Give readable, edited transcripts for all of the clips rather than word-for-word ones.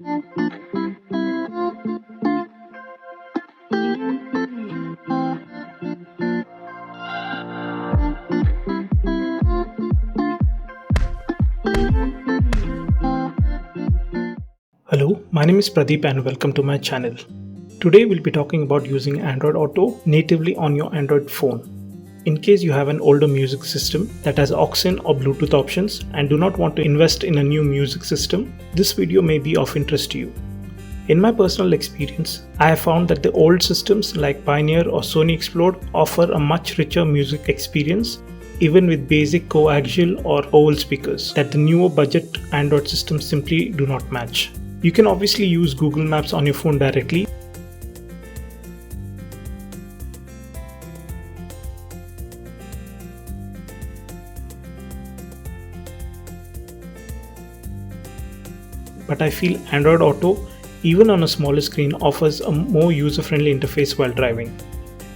Hello, my name is Pradeep and welcome to my channel. Today we'll be talking about using Android Auto natively on your Android phone. In case you have an older music system that has aux-in or Bluetooth options and do not want to invest in a new music system, this video may be of interest to you. In my personal experience, I have found that the old systems like Pioneer or Sony Explode offer a much richer music experience even with basic coaxial or oval speakers that the newer budget Android systems simply do not match. You can obviously use Google Maps on your phone directly. But I feel Android Auto, even on a smaller screen, offers a more user-friendly interface while driving.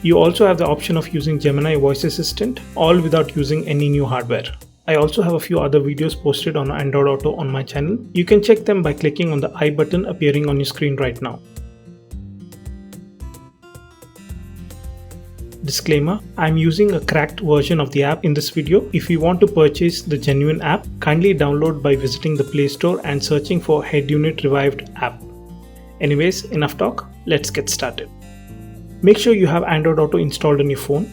You also have the option of using Gemini Voice Assistant, all without using any new hardware. I also have a few other videos posted on Android Auto on my channel. You can check them by clicking on the I button appearing on your screen right now. Disclaimer: I'm using a cracked version of the app in this video. If you want to purchase the genuine app, kindly download by visiting the Play Store and searching for Headunit Revived app. Anyways, enough talk, let's get started. Make sure you have Android Auto installed on your phone.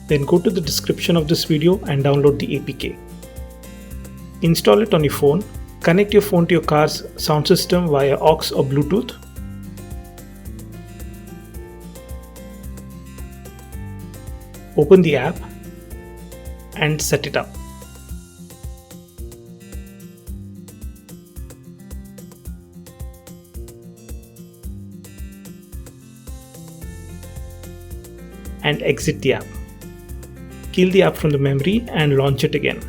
Then go to the description of this video and download the APK. Install it on your phone. Connect your phone to your car's sound system via aux or Bluetooth. Open the app and set it up. And exit the app. Kill the app from the memory and launch it again.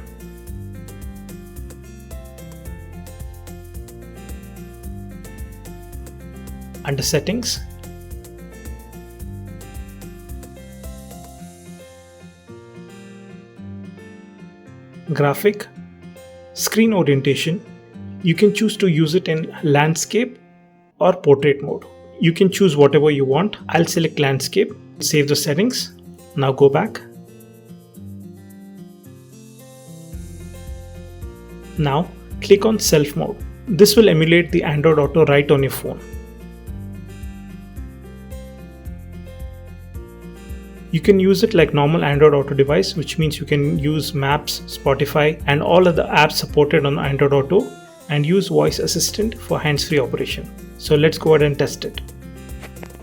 Under Settings, Graphic, Screen Orientation, you can choose to use it in landscape or portrait mode. You can choose whatever you want. I'll select landscape, save the settings. Now go back. Now click on Self Mode. This will emulate the Android Auto right on your phone. You can use it like normal Android Auto device, which means you can use Maps, Spotify and all other apps supported on Android Auto and use Voice Assistant for hands-free operation. So let's go ahead and test it.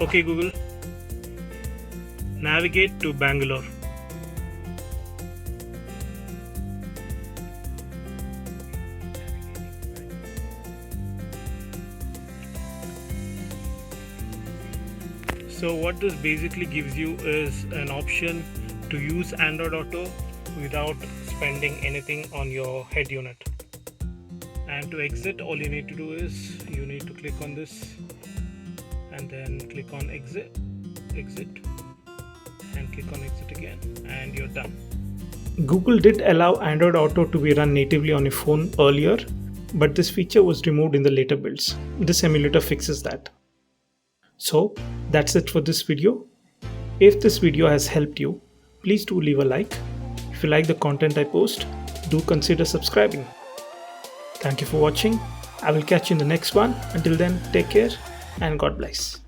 Okay Google, navigate to Bangalore. So what this basically gives you is an option to use Android Auto without spending anything on your head unit. And to exit, all you need to do is you need to click on this and then click on exit, and click on exit again, and you're done. Google did allow Android Auto to be run natively on your phone earlier, but this feature was removed in the later builds. This emulator fixes that. So that's it for this video. If this video has helped you, please do leave a like. If you like the content I post, do consider subscribing. Thank you for watching. I will catch you in the next one. Until then, take care and God bless.